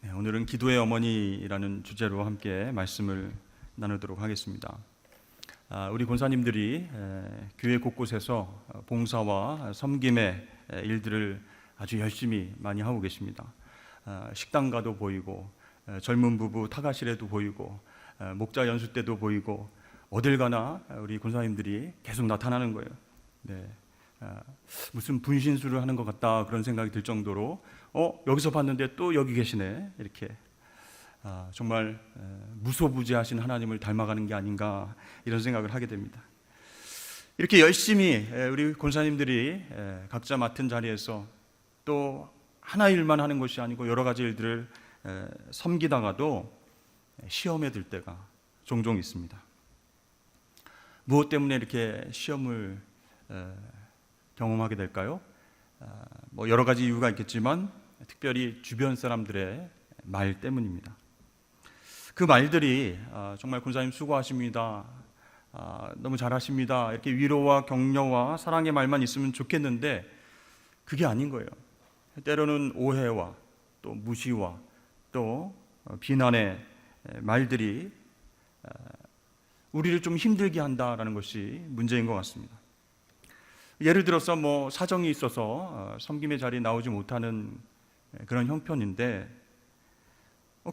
네, 오늘은 기도의 어머니라는 주제로 함께 말씀을 나누도록 하겠습니다. 우리 권사님들이 교회 곳곳에서 봉사와 섬김의 일들을 아주 열심히 많이 하고 계십니다. 식당가도 보이고 젊은 부부 타가실에도 보이고 목자 연수 때도 보이고 어딜 가나 우리 권사님들이 계속 나타나는 거예요. 네, 무슨 분신술을 하는 것 같다 그런 생각이 들 정도로 여기서 봤는데 또 여기 계시네 이렇게 정말 무소부지하신 하나님을 닮아가는 게 아닌가 이런 생각을 하게 됩니다. 이렇게 열심히 우리 권사님들이 각자 맡은 자리에서 또 하나 일만 하는 것이 아니고 여러 가지 일들을 섬기다가도 시험에 들 때가 종종 있습니다. 무엇 때문에 이렇게 시험을 경험하게 될까요? 여러 가지 이유가 있겠지만 특별히 주변 사람들의 말 때문입니다. 그 말들이 정말 권사님 수고하십니다, 너무 잘하십니다 이렇게 위로와 격려와 사랑의 말만 있으면 좋겠는데 그게 아닌 거예요. 때로는 오해와 또 무시와 또 비난의 말들이 우리를 좀 힘들게 한다라는 것이 문제인 것 같습니다. 예를 들어서 사정이 있어서 섬김의 자리에 나오지 못하는 그런 형편인데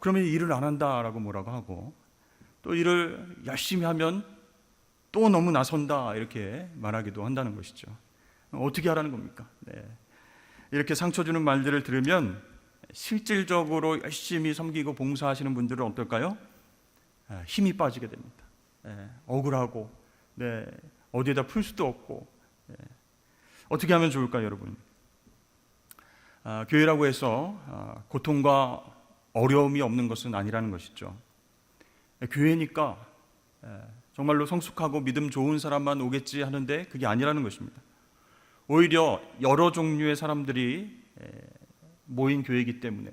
그러면 일을 안 한다라고 뭐라고 하고 또 일을 열심히 하면 또 너무 나선다 이렇게 말하기도 한다는 것이죠. 어떻게 하라는 겁니까? 네. 이렇게 상처 주는 말들을 들으면 실질적으로 열심히 섬기고 봉사하시는 분들은 어떨까요? 힘이 빠지게 됩니다. 억울하고 어디에다 풀 수도 없고 어떻게 하면 좋을까요, 여러분? 교회라고 해서 고통과 어려움이 없는 것은 아니라는 것이죠. 교회니까 정말로 성숙하고 믿음 좋은 사람만 오겠지 하는데 그게 아니라는 것입니다. 오히려 여러 종류의 사람들이 모인 교회이기 때문에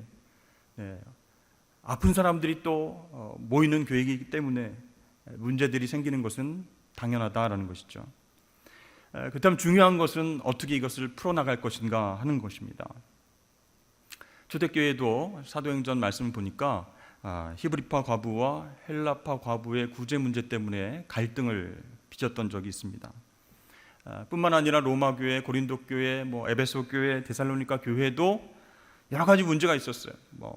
아픈 사람들이 또 모이는 교회이기 때문에 문제들이 생기는 것은 당연하다라는 것이죠. 그렇다면 중요한 것은 어떻게 이것을 풀어나갈 것인가 하는 것입니다. 초대교회도 사도행전 말씀을 보니까 히브리파 과부와 헬라파 과부의 구제 문제 때문에 갈등을 빚었던 적이 있습니다. 뿐만 아니라 로마 교회, 고린도 교회, 에베소 교회, 데살로니가 교회도 여러 가지 문제가 있었어요.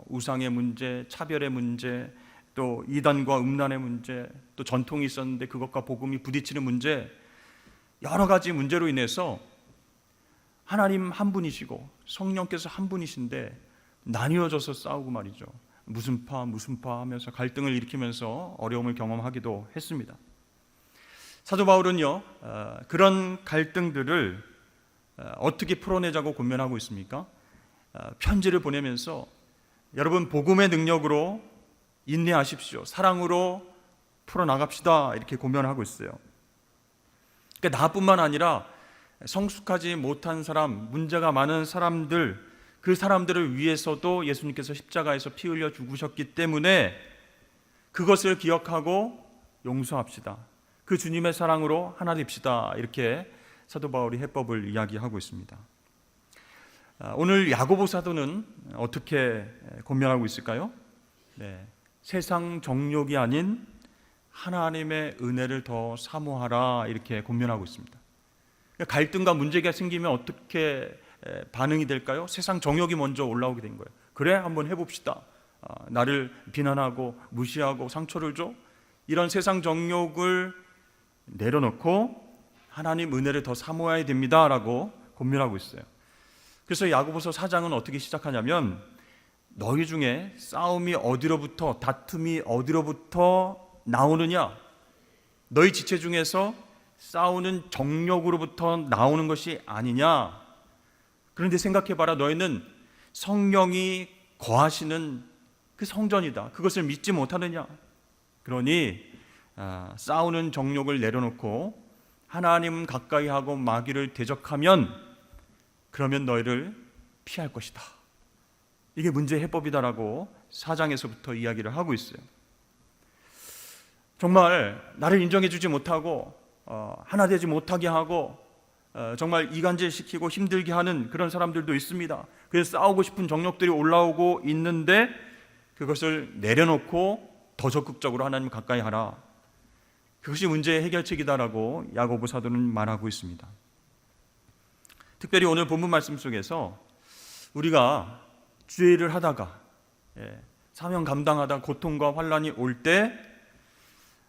우상의 문제, 차별의 문제, 또 이단과 음란의 문제, 또 전통이 있었는데 그것과 복음이 부딪히는 문제, 여러 가지 문제로 인해서 하나님 한 분이시고 성령께서 한 분이신데 나뉘어져서 싸우고 말이죠. 무슨 파 하면서 갈등을 일으키면서 어려움을 경험하기도 했습니다. 사도 바울은요, 그런 갈등들을 어떻게 풀어내자고 권면하고 있습니까? 편지를 보내면서 여러분 복음의 능력으로 인내하십시오, 사랑으로 풀어나갑시다 이렇게 권면하고 있어요. 그러니까 나뿐만 아니라 성숙하지 못한 사람, 문제가 많은 사람들, 그 사람들을 위해서도 예수님께서 십자가에서 피 흘려 죽으셨기 때문에 그것을 기억하고 용서합시다. 그 주님의 사랑으로 하나 됩시다. 이렇게 사도 바울이 해법을 이야기하고 있습니다. 오늘 야고보 사도는 어떻게 권면하고 있을까요? 세상 정욕이 아닌 하나님의 은혜를 더 사모하라 이렇게 권면하고 있습니다. 갈등과 문제가 생기면 어떻게 반응이 될까요? 세상 정욕이 먼저 올라오게 된 거예요. 그래, 한번 해봅시다. 나를 비난하고 무시하고 상처를 줘? 이런 세상 정욕을 내려놓고 하나님 은혜를 더 사모해야 됩니다라고 권면하고 있어요. 그래서 야고보서 4장은 어떻게 시작하냐면 너희 중에 싸움이 어디로부터, 다툼이 어디로부터 나오느냐? 너희 지체 중에서 싸우는 정욕으로부터 나오는 것이 아니냐? 그런데 생각해봐라, 너희는 성령이 거하시는 그 성전이다. 그것을 믿지 못하느냐? 그러니 싸우는 정욕을 내려놓고 하나님 가까이 하고 마귀를 대적하면 그러면 너희를 피할 것이다. 이게 문제의 해법이다라고 4장에서부터 이야기를 하고 있어요. 정말 나를 인정해 주지 못하고 하나 되지 못하게 하고 정말 이간질시키고 힘들게 하는 그런 사람들도 있습니다. 그래서 싸우고 싶은 정욕들이 올라오고 있는데 그것을 내려놓고 더 적극적으로 하나님 가까이 하라. 그것이 문제의 해결책이다라고 야고보 사도는 말하고 있습니다. 특별히 오늘 본문 말씀 속에서 우리가 주의를 하다가 사명 감당하다 고통과 환난이 올 때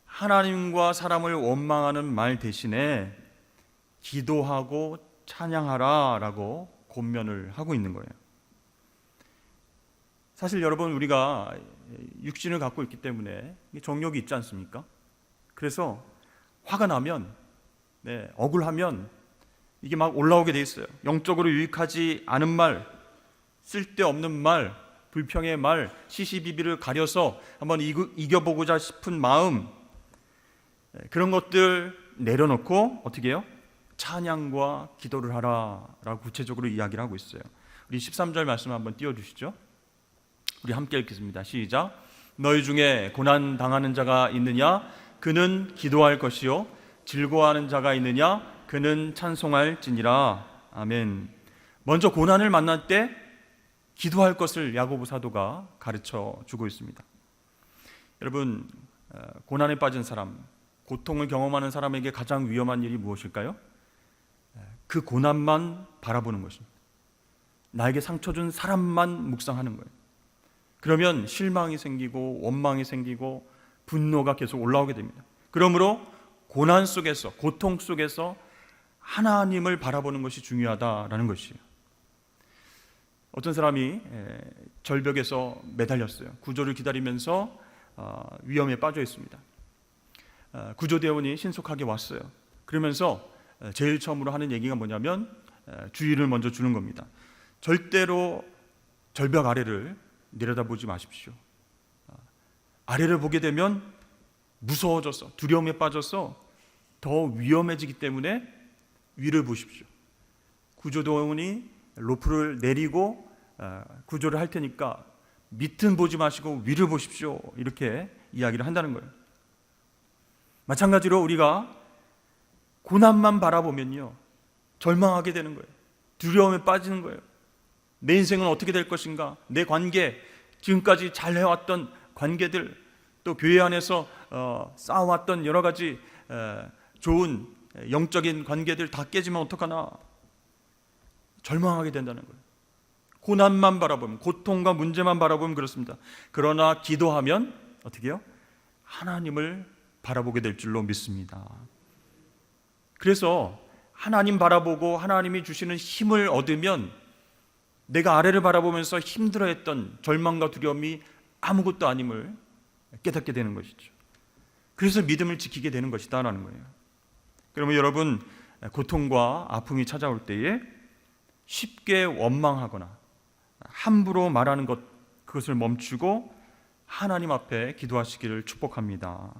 하나님과 사람을 원망하는 말 대신에 기도하고 찬양하라라고 권면을 하고 있는 거예요. 사실 여러분, 우리가 육신을 갖고 있기 때문에 정욕이 있지 않습니까? 그래서 화가 나면, 억울하면 이게 막 올라오게 돼 있어요. 영적으로 유익하지 않은 말, 쓸데없는 말, 불평의 말, 시시비비를 가려서 한번 이겨보고자 싶은 마음, 그런 것들 내려놓고 어떻게 해요? 찬양과 기도를 하라라고 구체적으로 이야기를 하고 있어요. 우리 13절 말씀 한번 띄워주시죠. 우리 함께 읽겠습니다. 시작. 너희 중에 고난 당하는 자가 있느냐? 그는 기도할 것이요. 즐거워하는 자가 있느냐? 그는 찬송할지니라. 아멘. 먼저 고난을 만날 때 기도할 것을 야고보 사도가 가르쳐 주고 있습니다. 여러분, 고난에 빠진 사람, 고통을 경험하는 사람에게 가장 위험한 일이 무엇일까요? 그 고난만 바라보는 것입니다. 나에게 상처 준 사람만 묵상하는 거예요. 그러면 실망이 생기고 원망이 생기고 분노가 계속 올라오게 됩니다. 그러므로 고난 속에서, 고통 속에서 하나님을 바라보는 것이 중요하다라는 것이에요. 어떤 사람이 절벽에서 매달렸어요. 구조를 기다리면서 위험에 빠져 있습니다. 구조대원이 신속하게 왔어요. 그러면서 제일 처음으로 하는 얘기가 뭐냐면 주의를 먼저 주는 겁니다. 절대로 절벽 아래를 내려다보지 마십시오. 아래를 보게 되면 무서워져서, 두려움에 빠져서 더 위험해지기 때문에 위를 보십시오. 구조대원이 로프를 내리고 구조를 할 테니까 밑은 보지 마시고 위를 보십시오, 이렇게 이야기를 한다는 거예요. 마찬가지로 우리가 고난만 바라보면요, 절망하게 되는 거예요. 두려움에 빠지는 거예요. 내 인생은 어떻게 될 것인가? 내 관계, 지금까지 잘 해왔던 관계들, 또 교회 안에서 쌓아왔던 여러 가지 좋은 영적인 관계들 다 깨지면 어떡하나? 절망하게 된다는 거예요. 고난만 바라보면, 고통과 문제만 바라보면 그렇습니다. 그러나 기도하면 어떻게 해요? 하나님을 바라보게 될 줄로 믿습니다. 그래서 하나님 바라보고 하나님이 주시는 힘을 얻으면 내가 아래를 바라보면서 힘들어했던 절망과 두려움이 아무것도 아님을 깨닫게 되는 것이죠. 그래서 믿음을 지키게 되는 것이다라는 거예요. 그러면 여러분, 고통과 아픔이 찾아올 때에 쉽게 원망하거나 함부로 말하는 것, 그것을 멈추고 하나님 앞에 기도하시기를 축복합니다.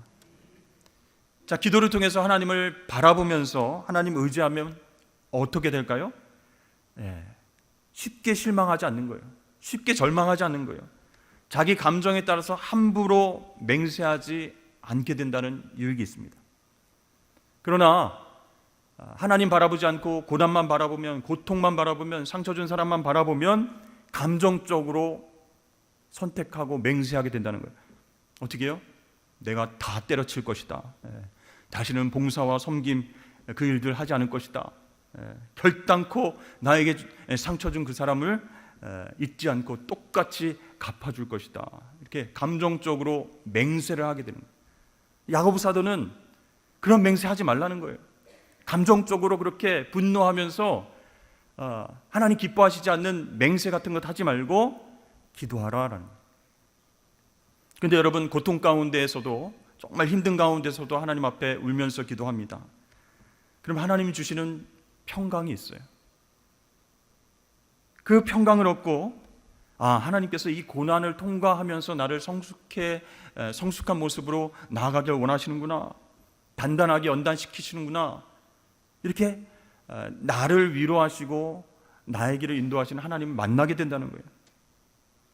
자, 기도를 통해서 하나님을 바라보면서 하나님 의지하면 어떻게 될까요? 쉽게 실망하지 않는 거예요. 쉽게 절망하지 않는 거예요. 자기 감정에 따라서 함부로 맹세하지 않게 된다는 유익이 있습니다. 그러나 하나님 바라보지 않고 고난만 바라보면, 고통만 바라보면, 상처 준 사람만 바라보면 감정적으로 선택하고 맹세하게 된다는 거예요. 어떻게 해요? 내가 다 때려칠 것이다. 다시는 봉사와 섬김, 그 일들 하지 않을 것이다. 결단코 나에게 상처 준 그 사람을 잊지 않고 똑같이 갚아줄 것이다. 이렇게 감정적으로 맹세를 하게 되는 거예요. 야고보 사도는 그런 맹세하지 말라는 거예요. 감정적으로 그렇게 분노하면서 하나님 기뻐하시지 않는 맹세 같은 것 하지 말고 기도하라라는 거예요. 그런데 여러분, 고통 가운데에서도, 정말 힘든 가운데서도 하나님 앞에 울면서 기도합니다. 그럼 하나님이 주시는 평강이 있어요. 그 평강을 얻고 하나님께서 이 고난을 통과하면서 나를 성숙한 모습으로 나아가길 원하시는구나, 단단하게 연단시키시는구나, 이렇게 나를 위로하시고 나의 길을 인도하시는 하나님을 만나게 된다는 거예요.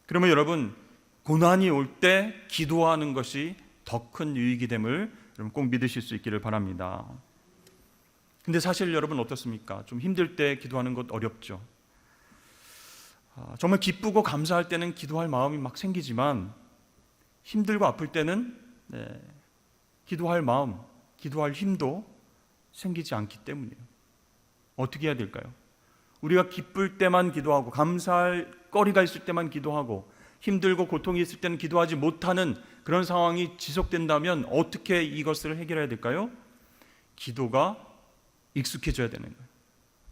그러면 여러분, 고난이 올 때 기도하는 것이 더 큰 유익이 됨을 여러분 꼭 믿으실 수 있기를 바랍니다. 근데 사실 여러분 어떻습니까? 좀 힘들 때 기도하는 것 어렵죠. 정말 기쁘고 감사할 때는 기도할 마음이 막 생기지만 힘들고 아플 때는 기도할 마음, 기도할 힘도 생기지 않기 때문이에요. 어떻게 해야 될까요? 우리가 기쁠 때만 기도하고 감사할 거리가 있을 때만 기도하고 힘들고 고통이 있을 때는 기도하지 못하는 그런 상황이 지속된다면 어떻게 이것을 해결해야 될까요? 기도가 익숙해져야 되는 거예요.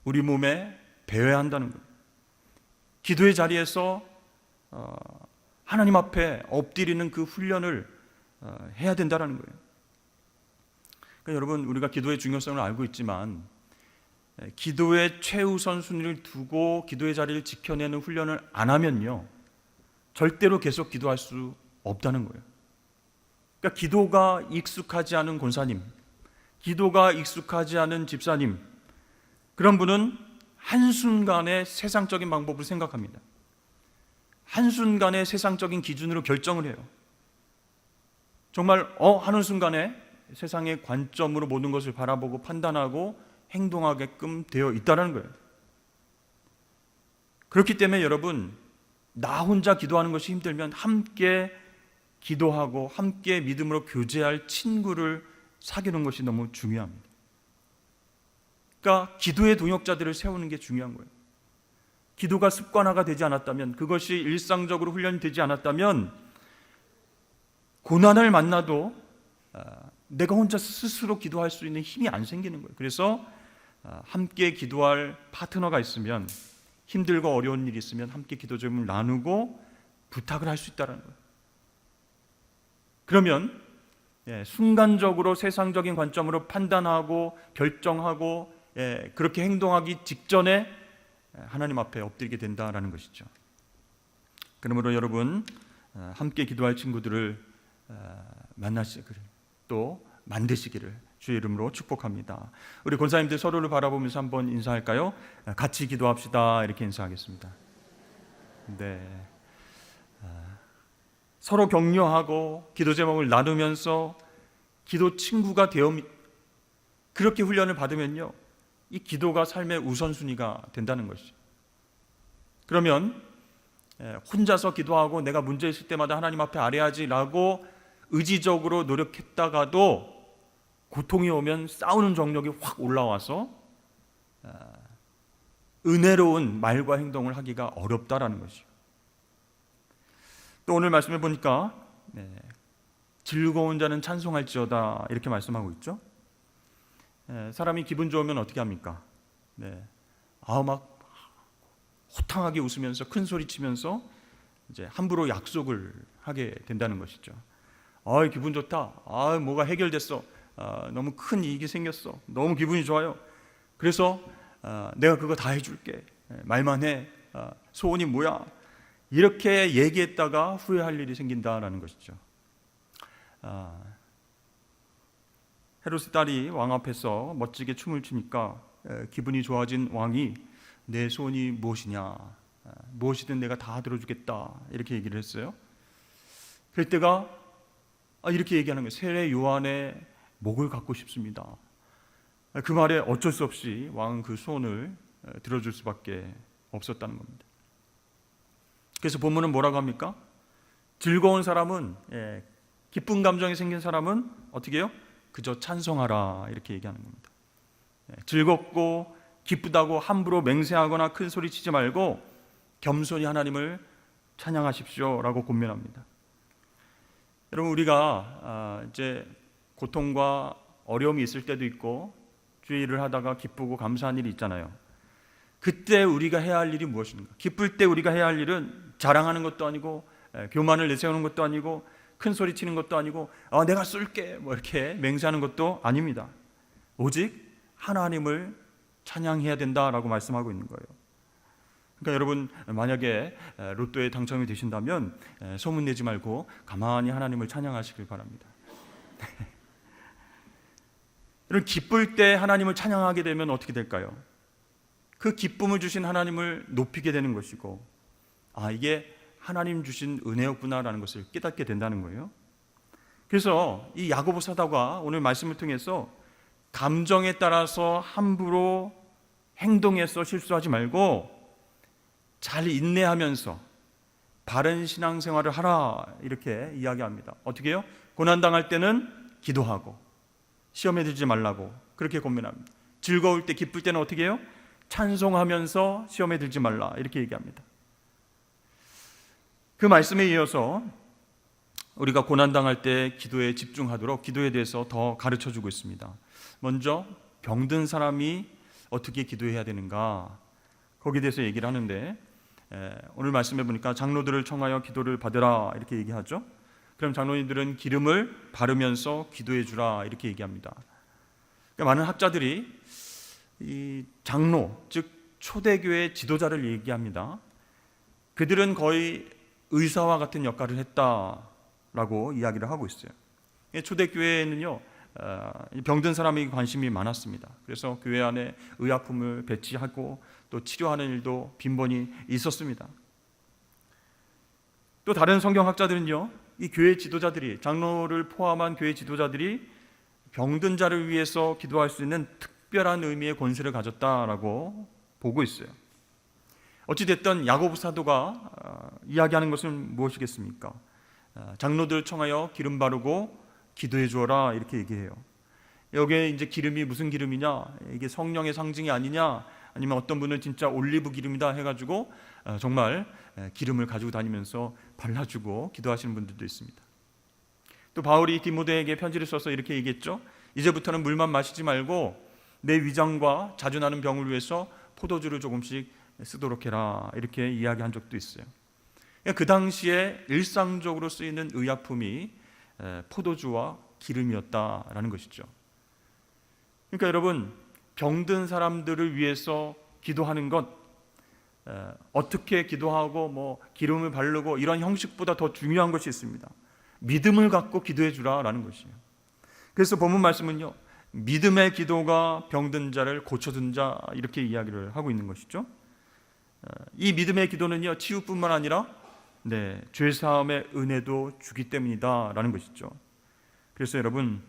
우리 몸에 배워야 한다는 거예요. 기도의 자리에서 하나님 앞에 엎드리는 그 훈련을 해야 된다는 거예요. 그러니까 여러분, 우리가 기도의 중요성을 알고 있지만 기도의 최우선 순위를 두고 기도의 자리를 지켜내는 훈련을 안 하면요, 절대로 계속 기도할 수 없다는 거예요. 그러니까 기도가 익숙하지 않은 권사님, 기도가 익숙하지 않은 집사님, 그런 분은 한순간에 세상적인 방법을 생각합니다. 한순간에 세상적인 기준으로 결정을 해요. 정말 하는 순간에 세상의 관점으로 모든 것을 바라보고 판단하고 행동하게끔 되어 있다는 거예요. 그렇기 때문에 여러분, 나 혼자 기도하는 것이 힘들면 함께 기도하고 함께 믿음으로 교제할 친구를 사귀는 것이 너무 중요합니다. 그러니까 기도의 동역자들을 세우는 게 중요한 거예요. 기도가 습관화가 되지 않았다면, 그것이 일상적으로 훈련이 되지 않았다면 고난을 만나도 내가 혼자 스스로 기도할 수 있는 힘이 안 생기는 거예요. 그래서 함께 기도할 파트너가 있으면, 힘들고 어려운 일이 있으면 함께 기도 좀 나누고 부탁을 할 수 있다는 거예요. 그러면 순간적으로 세상적인 관점으로 판단하고 결정하고 그렇게 행동하기 직전에 하나님 앞에 엎드리게 된다는 것이죠. 그러므로 여러분, 함께 기도할 친구들을 만나시기를, 또 만드시기를 주의 이름으로 축복합니다. 우리 권사님들 서로를 바라보면서 한번 인사할까요? 같이 기도합시다. 이렇게 인사하겠습니다. 네. 서로 격려하고 기도 제목을 나누면서 기도 친구가 되어 그렇게 훈련을 받으면요, 이 기도가 삶의 우선순위가 된다는 것이죠. 그러면 혼자서 기도하고 내가 문제 있을 때마다 하나님 앞에 아뢰야지라고 의지적으로 노력했다가도 고통이 오면 싸우는 정력이 확 올라와서 은혜로운 말과 행동을 하기가 어렵다라는 것이죠. 또 오늘 말씀해 보니까 즐거운 자는 찬송할지어다 이렇게 말씀하고 있죠. 사람이 기분 좋으면 어떻게 합니까? 막 호탕하게 웃으면서 큰 소리 치면서 이제 함부로 약속을 하게 된다는 것이죠. 기분 좋다. 뭐가 해결됐어. 너무 큰 이익이 생겼어. 너무 기분이 좋아요. 그래서 내가 그거 다 해줄게. 말만 해. 소원이 뭐야? 이렇게 얘기했다가 후회할 일이 생긴다라는 것이죠. 헤롯의 딸이 왕 앞에서 멋지게 춤을 추니까 기분이 좋아진 왕이 내 소원이 무엇이냐, 무엇이든 내가 다 들어주겠다 이렇게 얘기를 했어요. 그럴 때가 이렇게 얘기하는 거예요. 세례 요한의 목을 갖고 싶습니다. 그 말에 어쩔 수 없이 왕은 그 소원을 들어줄 수밖에 없었다는 겁니다. 그래서 본문은 뭐라고 합니까? 즐거운 사람은, 기쁜 감정이 생긴 사람은 어떻게 해요? 그저 찬송하라 이렇게 얘기하는 겁니다. 즐겁고 기쁘다고 함부로 맹세하거나 큰 소리 치지 말고 겸손히 하나님을 찬양하십시오 라고 권면합니다. 여러분, 우리가 이제 고통과 어려움이 있을 때도 있고 주의 일을 하다가 기쁘고 감사한 일이 있잖아요. 그때 우리가 해야 할 일이 무엇인가? 기쁠 때 우리가 해야 할 일은 자랑하는 것도 아니고 교만을 내세우는 것도 아니고 큰 소리 치는 것도 아니고 내가 쏠게 뭐 이렇게 맹세하는 것도 아닙니다. 오직 하나님을 찬양해야 된다라고 말씀하고 있는 거예요. 그러니까 여러분, 만약에 로또에 당첨이 되신다면 소문내지 말고 가만히 하나님을 찬양하시길 바랍니다. 여러분, 기쁠 때 하나님을 찬양하게 되면 어떻게 될까요? 그 기쁨을 주신 하나님을 높이게 되는 것이고, 이게 하나님 주신 은혜였구나라는 것을 깨닫게 된다는 거예요. 그래서 이 야고보 사도가 오늘 말씀을 통해서 감정에 따라서 함부로 행동해서 실수하지 말고 잘 인내하면서 바른 신앙생활을 하라 이렇게 이야기합니다. 어떻게 해요? 고난당할 때는 기도하고 시험에 들지 말라고 그렇게 권면합니다. 즐거울 때 기쁠 때는 어떻게 해요? 찬송하면서 시험에 들지 말라 이렇게 얘기합니다. 그 말씀에 이어서 우리가 고난당할 때 기도에 집중하도록 기도에 대해서 더 가르쳐주고 있습니다. 먼저 병든 사람이 어떻게 기도해야 되는가 거기에 대해서 얘기를 하는데 오늘 말씀해 보니까 장로들을 청하여 기도를 받으라 이렇게 얘기하죠. 그럼 장로님들은 기름을 바르면서 기도해 주라 이렇게 얘기합니다. 그러니까 많은 학자들이 이 장로 즉 초대교회 지도자를 얘기합니다. 그들은 거의 의사와 같은 역할을 했다라고 이야기를 하고 있어요. 초대교회에는요 병든 사람에게 관심이 많았습니다. 그래서 교회 안에 의약품을 배치하고 또 치료하는 일도 빈번히 있었습니다. 또 다른 성경학자들은요 이 교회 지도자들이 장로를 포함한 교회 지도자들이 병든 자를 위해서 기도할 수 있는 특별한 의미의 권세를 가졌다라고 보고 있어요. 어찌됐든 야고보 사도가 이야기하는 것은 무엇이겠습니까? 장로들 청하여 기름 바르고 기도해 주어라 이렇게 얘기해요. 여기에 이제 기름이 무슨 기름이냐? 이게 성령의 상징이 아니냐? 아니면 어떤 분은 진짜 올리브 기름이다 해가지고 정말 기름을 가지고 다니면서 발라주고 기도하시는 분들도 있습니다. 또 바울이 디모데에게 편지를 써서 이렇게 얘기했죠. 이제부터는 물만 마시지 말고 내 위장과 자주 나는 병을 위해서 포도주를 조금씩 쓰도록 해라 이렇게 이야기한 적도 있어요. 그 당시에 일상적으로 쓰이는 의약품이 포도주와 기름이었다라는 것이죠. 그러니까 여러분 병든 사람들을 위해서 기도하는 것 어떻게 기도하고 뭐 기름을 바르고 이런 형식보다 더 중요한 것이 있습니다. 믿음을 갖고 기도해 주라라는 것이에요. 그래서 본문 말씀은요 믿음의 기도가 병든 자를 고쳐준 자 이렇게 이야기를 하고 있는 것이죠. 이 믿음의 기도는요 치유뿐만 아니라 죄사함의 은혜도 주기 때문이다라는 것이죠. 그래서 여러분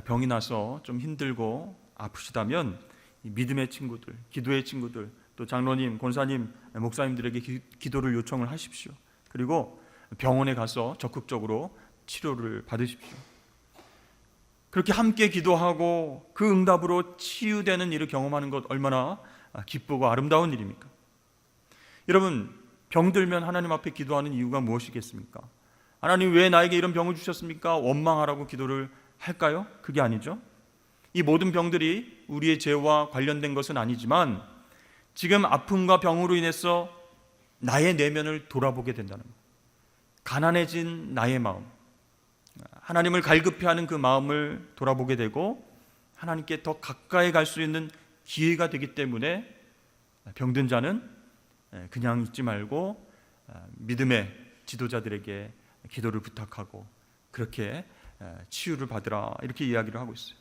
병이 나서 좀 힘들고 아프시다면 믿음의 친구들, 기도의 친구들, 또 장로님, 권사님, 목사님들에게 기도를 요청을 하십시오. 그리고 병원에 가서 적극적으로 치료를 받으십시오. 그렇게 함께 기도하고 그 응답으로 치유되는 일을 경험하는 것 얼마나 기쁘고 아름다운 일입니까? 여러분 병들면 하나님 앞에 기도하는 이유가 무엇이겠습니까? 하나님 왜 나에게 이런 병을 주셨습니까? 원망하라고 기도를 할까요? 그게 아니죠. 이 모든 병들이 우리의 죄와 관련된 것은 아니지만 지금 아픔과 병으로 인해서 나의 내면을 돌아보게 된다는 것. 가난해진 나의 마음, 하나님을 갈급해하는 그 마음을 돌아보게 되고 하나님께 더 가까이 갈 수 있는 기회가 되기 때문에 병든 자는 그냥 있지 말고 믿음의 지도자들에게 기도를 부탁하고 그렇게 치유를 받으라 이렇게 이야기를 하고 있어요.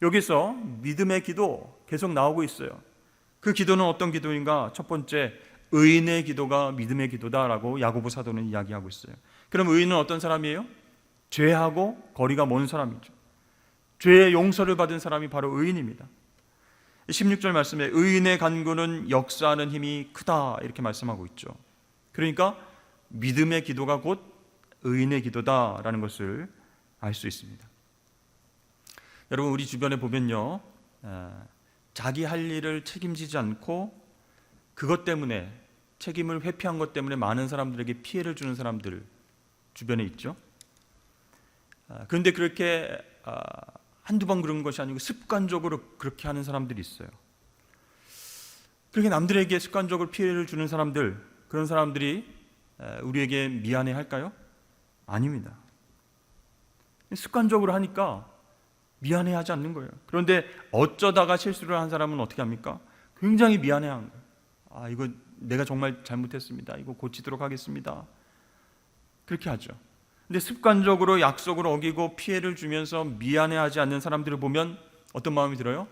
여기서 믿음의 기도 계속 나오고 있어요. 그 기도는 어떤 기도인가? 첫 번째, 의인의 기도가 믿음의 기도다라고 야고보 사도는 이야기하고 있어요. 그럼 의인은 어떤 사람이에요? 죄하고 거리가 먼 사람이죠. 죄의 용서를 받은 사람이 바로 의인입니다. 16절 말씀에 의인의 간구는 역사하는 힘이 크다 이렇게 말씀하고 있죠. 그러니까 믿음의 기도가 곧 의인의 기도다라는 것을 알 수 있습니다. 여러분 우리 주변에 보면요 자기 할 일을 책임지지 않고 그것 때문에 책임을 회피한 것 때문에 많은 사람들에게 피해를 주는 사람들 주변에 있죠. 그런데 그렇게 한두 번 그런 것이 아니고 습관적으로 그렇게 하는 사람들이 있어요. 그렇게 남들에게 습관적으로 피해를 주는 사람들, 그런 사람들이 우리에게 미안해 할까요? 아닙니다. 습관적으로 하니까 미안해하지 않는 거예요. 그런데 어쩌다가 실수를 한 사람은 어떻게 합니까? 굉장히 미안해하는 거예요. 이거 내가 정말 잘못했습니다. 이거 고치도록 하겠습니다. 그렇게 하죠. 근데 습관적으로 약속을 어기고 피해를 주면서 미안해하지 않는 사람들을 보면 어떤 마음이 들어요?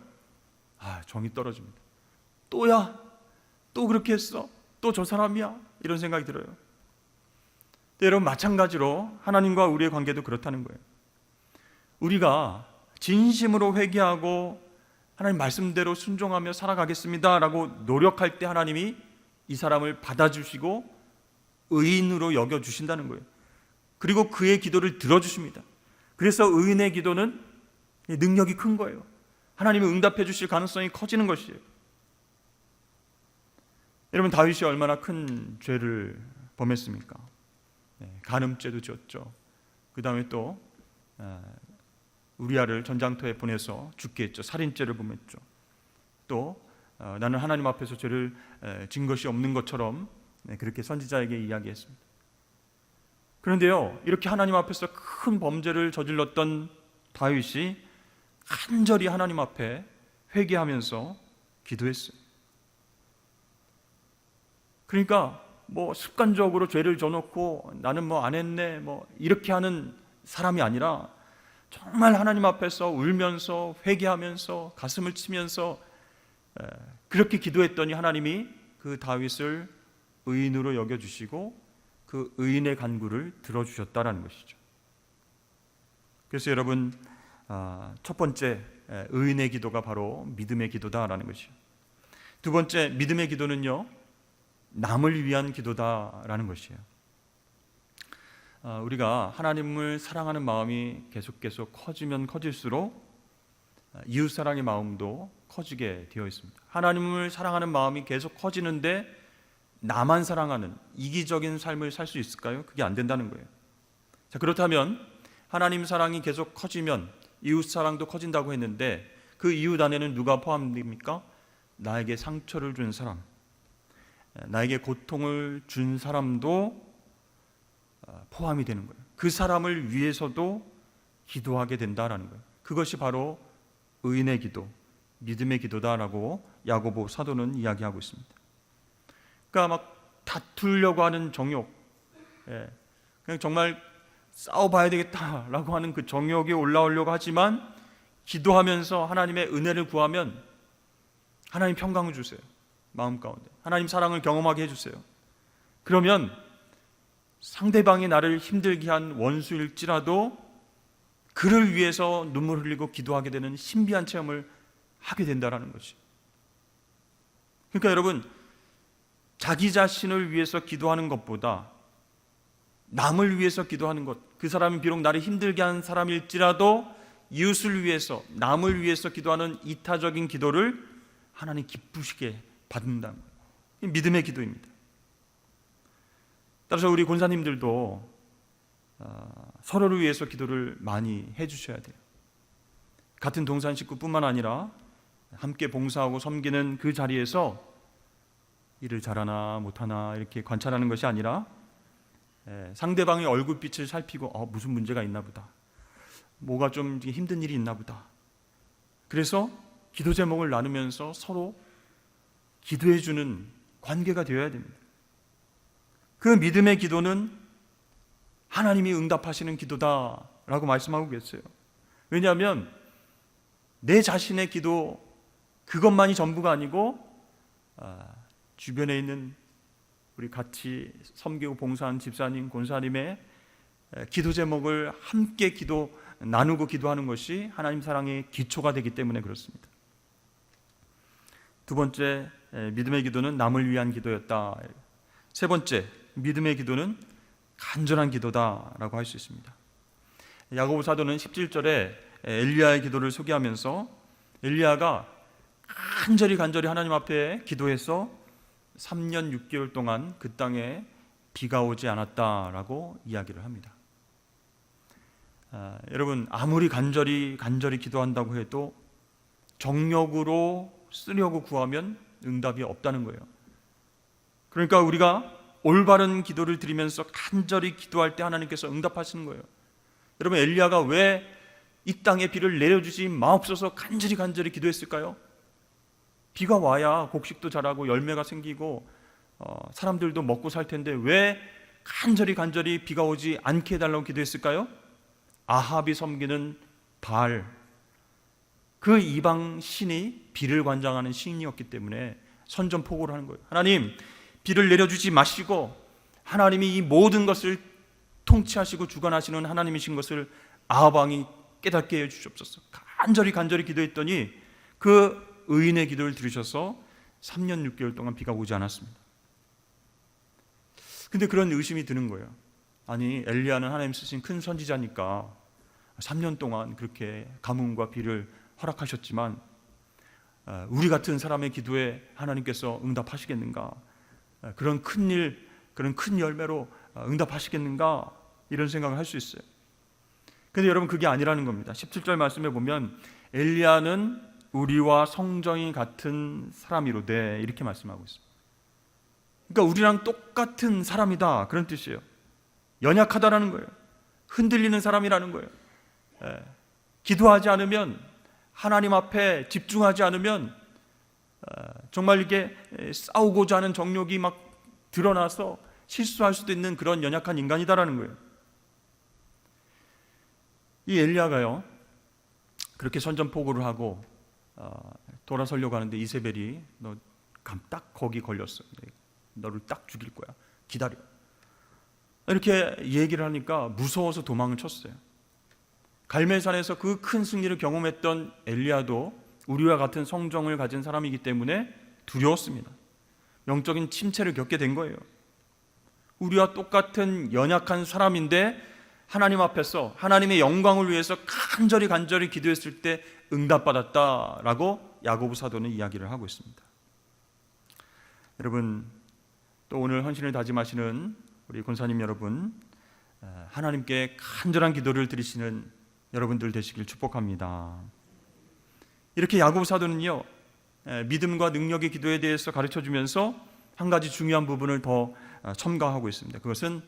정이 떨어집니다. 또야? 또 그렇게 했어? 또 저 사람이야? 이런 생각이 들어요. 근데 여러분 마찬가지로 하나님과 우리의 관계도 그렇다는 거예요. 우리가 진심으로 회개하고 하나님 말씀대로 순종하며 살아가겠습니다 라고 노력할 때 하나님이 이 사람을 받아주시고 의인으로 여겨주신다는 거예요. 그리고 그의 기도를 들어주십니다. 그래서 의인의 기도는 능력이 큰 거예요. 하나님이 응답해 주실 가능성이 커지는 것이에요. 여러분, 다윗이 얼마나 큰 죄를 범했습니까? 간음죄도 지었죠. 그 다음에 또 우리아를 전장터에 보내서 죽게 했죠. 살인죄를 범했죠. 또 나는 하나님 앞에서 죄를 진 것이 없는 것처럼 그렇게 선지자에게 이야기했습니다. 그런데요, 이렇게 하나님 앞에서 큰 범죄를 저질렀던 다윗이 간절히 하나님 앞에 회개하면서 기도했어요. 그러니까 뭐 습관적으로 죄를 져놓고 나는 뭐 안 했네 뭐 이렇게 하는 사람이 아니라 정말 하나님 앞에서 울면서 회개하면서 가슴을 치면서 그렇게 기도했더니 하나님이 그 다윗을 의인으로 여겨주시고 그 의인의 간구를 들어주셨다라는 것이죠. 그래서 여러분, 첫 번째 의인의 기도가 바로 믿음의 기도다라는 것이죠. 두 번째 믿음의 기도는요, 남을 위한 기도다라는 것이에요. 우리가 하나님을 사랑하는 마음이 계속 커지면 커질수록 이웃사랑의 마음도 커지게 되어 있습니다. 하나님을 사랑하는 마음이 계속 커지는데 나만 사랑하는 이기적인 삶을 살 수 있을까요? 그게 안 된다는 거예요. 자, 그렇다면 하나님 사랑이 계속 커지면 이웃사랑도 커진다고 했는데 그 이웃 안에는 누가 포함됩니까? 나에게 상처를 준 사람, 나에게 고통을 준 사람도 포함이 되는 거예요. 그 사람을 위해서도 기도하게 된다라는 거예요. 그것이 바로 의인의 기도, 믿음의 기도다라고 야고보 사도는 이야기하고 있습니다. 그러니까 막 다투려고 하는 정욕, 그냥 정말 싸워봐야 되겠다라고 하는 그 정욕이 올라오려고 하지만 기도하면서 하나님의 은혜를 구하면 하나님 평강을 주세요. 마음 가운데 하나님 사랑을 경험하게 해주세요. 그러면 상대방이 나를 힘들게 한 원수일지라도 그를 위해서 눈물 흘리고 기도하게 되는 신비한 체험을 하게 된다는 것이. 그러니까 여러분, 자기 자신을 위해서 기도하는 것보다 남을 위해서 기도하는 것, 그 사람이 비록 나를 힘들게 한 사람일지라도 이웃을 위해서, 남을 위해서 기도하는 이타적인 기도를 하나님 기쁘시게 받는다는 거예요. 믿음의 기도입니다. 따라서 우리 권사님들도 서로를 위해서 기도를 많이 해주셔야 돼요. 같은 동산 식구뿐만 아니라 함께 봉사하고 섬기는 그 자리에서 일을 잘하나 못하나 이렇게 관찰하는 것이 아니라 상대방의 얼굴빛을 살피고 무슨 문제가 있나 보다, 뭐가 좀 힘든 일이 있나 보다, 그래서 기도 제목을 나누면서 서로 기도해주는 관계가 되어야 됩니다. 그 믿음의 기도는 하나님이 응답하시는 기도다라고 말씀하고 계세요. 왜냐하면 내 자신의 기도 그것만이 전부가 아니고 주변에 있는 우리 같이 섬기고 봉사한 집사님, 권사님의 기도 제목을 함께 나누고 기도하는 것이 하나님 사랑의 기초가 되기 때문에 그렇습니다. 두 번째 믿음의 기도는 남을 위한 기도였다. 세 번째 믿음의 기도는 간절한 기도다라고 할 수 있습니다. 야고보 사도는 17절에 엘리야의 기도를 소개하면서 엘리야가 간절히 하나님 앞에 기도해서 3년 6개월 동안 그 땅에 비가 오지 않았다라고 이야기를 합니다. 여러분, 아무리 간절히 기도한다고 해도 정력으로 쓰려고 구하면 응답이 없다는 거예요. 그러니까 우리가 올바른 기도를 드리면서 간절히 기도할 때 하나님께서 응답하시는 거예요. 여러분, 엘리야가 왜 이 땅에 비를 내려주지 마옵소서 간절히 기도했을까요? 비가 와야 곡식도 자라고 열매가 생기고 사람들도 먹고 살 텐데 왜 간절히 비가 오지 않게 해달라고 기도했을까요? 아합이 섬기는 바알, 그 이방 신이 비를 관장하는 신이었기 때문에 선전포고를 하는 거예요. 하나님, 비를 내려주지 마시고 하나님이 이 모든 것을 통치하시고 주관하시는 하나님이신 것을 아합 왕이 깨닫게 해주시옵소서. 간절히 기도했더니 그 의인의 기도를 들으셔서 3년 6개월 동안 비가 오지 않았습니다. 근데 그런 의심이 드는 거예요. 아니, 엘리야는 하나님 쓰신 큰 선지자니까 3년 동안 그렇게 가뭄과 비를 허락하셨지만 우리 같은 사람의 기도에 하나님께서 응답하시겠는가? 그런 큰 일, 그런 큰 열매로 응답하시겠는가? 이런 생각을 할 수 있어요. 근데 여러분, 그게 아니라는 겁니다. 17절 말씀에 보면 엘리야는 우리와 성정이 같은 사람이로되 이렇게 말씀하고 있습니다. 그러니까 우리랑 똑같은 사람이다, 그런 뜻이에요. 연약하다라는 거예요. 흔들리는 사람이라는 거예요. 기도하지 않으면, 하나님 앞에 집중하지 않으면 정말 이게 싸우고자 하는 정욕이 막 드러나서 실수할 수도 있는 그런 연약한 인간이다라는 거예요. 이 엘리야가요, 그렇게 선전포고를 하고 돌아서려고 하는데 이세벨이 너 딱 거기 걸렸어, 너를 딱 죽일 거야, 기다려, 이렇게 얘기를 하니까 무서워서 도망을 쳤어요. 갈멜산에서 그 큰 승리를 경험했던 엘리야도 우리와 같은 성정을 가진 사람이기 때문에 두려웠습니다. 영적인 침체를 겪게 된 거예요. 우리와 똑같은 연약한 사람인데 하나님 앞에서 하나님의 영광을 위해서 간절히 기도했을 때 응답받았다라고 야고보 사도는 이야기를 하고 있습니다. 여러분, 또 오늘 헌신을 다짐하시는 우리 권사님 여러분, 하나님께 간절한 기도를 드리시는 여러분들 되시길 축복합니다. 이렇게 야고보 사도는요, 믿음과 능력의 기도에 대해서 가르쳐주면서 한 가지 중요한 부분을 더 첨가하고 있습니다. 그것은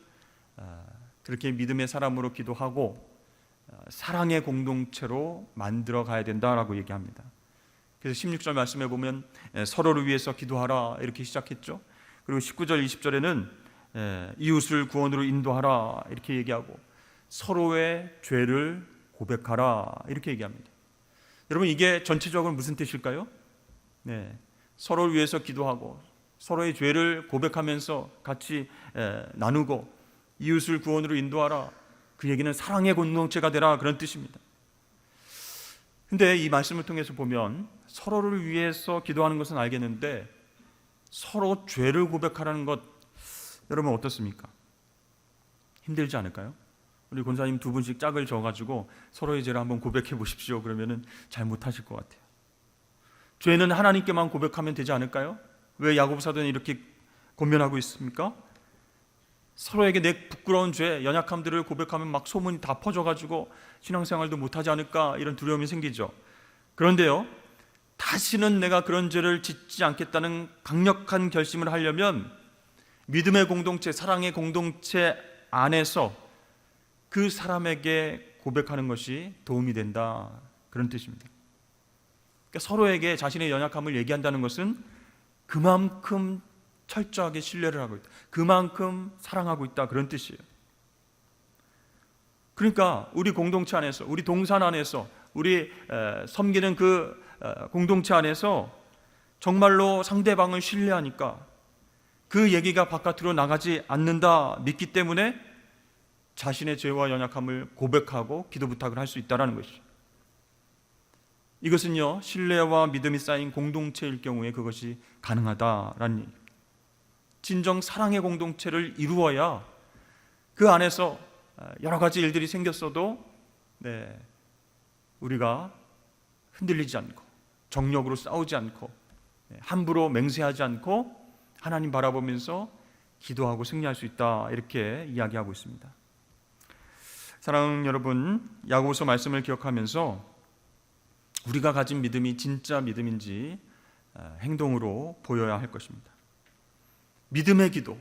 그렇게 믿음의 사람으로 기도하고 사랑의 공동체로 만들어 가야 된다라고 얘기합니다. 그래서 16절 말씀에 보면 서로를 위해서 기도하라 이렇게 시작했죠. 그리고 19절 20절에는 이웃을 구원으로 인도하라 이렇게 얘기하고 서로의 죄를 고백하라 이렇게 얘기합니다. 여러분, 이게 전체적으로 무슨 뜻일까요? 서로를 위해서 기도하고 서로의 죄를 고백하면서 같이 나누고 이웃을 구원으로 인도하라, 그 얘기는 사랑의 공동체가 되라, 그런 뜻입니다. 근데 이 말씀을 통해서 보면 서로를 위해서 기도하는 것은 알겠는데 서로 죄를 고백하라는 것, 여러분 어떻습니까? 힘들지 않을까요? 우리 권사님 두 분씩 짝을 져가지고 서로의 죄를 한번 고백해 보십시오. 그러면은 잘 못하실 것 같아요. 죄는 하나님께만 고백하면 되지 않을까요? 왜 야고보 사도는 이렇게 권면하고 있습니까? 서로에게 내 부끄러운 죄, 연약함들을 고백하면 막 소문이 다 퍼져가지고 신앙생활도 못하지 않을까, 이런 두려움이 생기죠. 그런데요, 다시는 내가 그런 죄를 짓지 않겠다는 강력한 결심을 하려면 믿음의 공동체, 사랑의 공동체 안에서 그 사람에게 고백하는 것이 도움이 된다, 그런 뜻입니다. 그러니까 서로에게 자신의 연약함을 얘기한다는 것은 그만큼 철저하게 신뢰를 하고 있다, 그만큼 사랑하고 있다, 그런 뜻이에요. 그러니까 우리 공동체 안에서, 우리 동산 안에서, 우리 섬기는 그 공동체 안에서 정말로 상대방을 신뢰하니까 그 얘기가 바깥으로 나가지 않는다 믿기 때문에 자신의 죄와 연약함을 고백하고 기도 부탁을 할 수 있다는 것이죠. 이것은요, 신뢰와 믿음이 쌓인 공동체일 경우에 그것이 가능하다라는 얘기입니다. 진정 사랑의 공동체를 이루어야 그 안에서 여러 가지 일들이 생겼어도 우리가 흔들리지 않고 정력으로 싸우지 않고 함부로 맹세하지 않고 하나님 바라보면서 기도하고 승리할 수 있다, 이렇게 이야기하고 있습니다. 사랑하는 여러분, 야고보서 말씀을 기억하면서 우리가 가진 믿음이 진짜 믿음인지 행동으로 보여야 할 것입니다. 믿음의 기도,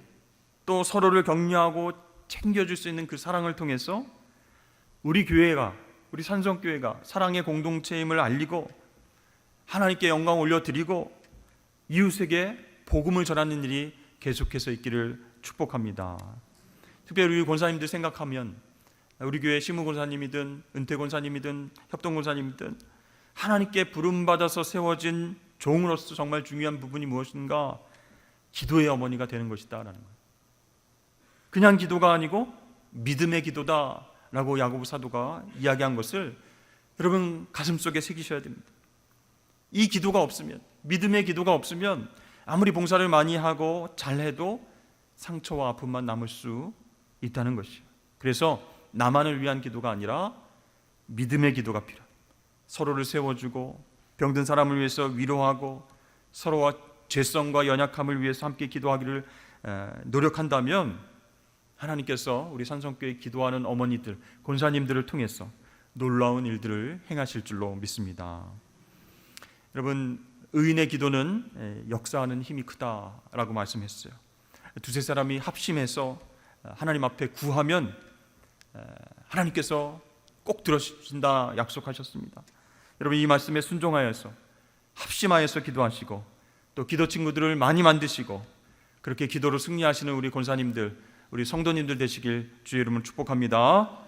또 서로를 격려하고 챙겨줄 수 있는 그 사랑을 통해서 우리 교회가, 우리 산성교회가 사랑의 공동체임을 알리고 하나님께 영광 올려드리고 이웃에게 복음을 전하는 일이 계속해서 있기를 축복합니다. 특별히 우리 권사님들 생각하면 우리 교회 시무 권사님이든 은퇴 권사님이든 협동 권사님이든 하나님께 부름받아서 세워진 종으로서 정말 중요한 부분이 무엇인가? 기도의 어머니가 되는 것이다 라는 거예요. 그냥 기도가 아니고 믿음의 기도다 라고 야고보 사도가 이야기한 것을 여러분 가슴속에 새기셔야 됩니다. 이 기도가 없으면, 믿음의 기도가 없으면 아무리 봉사를 많이 하고 잘해도 상처와 아픔만 남을 수 있다는 것이에요. 그래서 나만을 위한 기도가 아니라 믿음의 기도가 필요합니다. 서로를 세워주고 병든 사람을 위해서 위로하고 서로와 죄성과 연약함을 위해서 함께 기도하기를 노력한다면 하나님께서 우리 산성교회 기도하는 어머니들, 권사님들을 통해서 놀라운 일들을 행하실 줄로 믿습니다. 여러분, 의인의 기도는 역사하는 힘이 크다라고 말씀했어요. 두세 사람이 합심해서 하나님 앞에 구하면 하나님께서 꼭 들어주신다 약속하셨습니다. 여러분, 이 말씀에 순종하여서 합심하여서 기도하시고 또 기도 친구들을 많이 만드시고 그렇게 기도로 승리하시는 우리 권사님들, 우리 성도님들 되시길 주의 이름으로 축복합니다.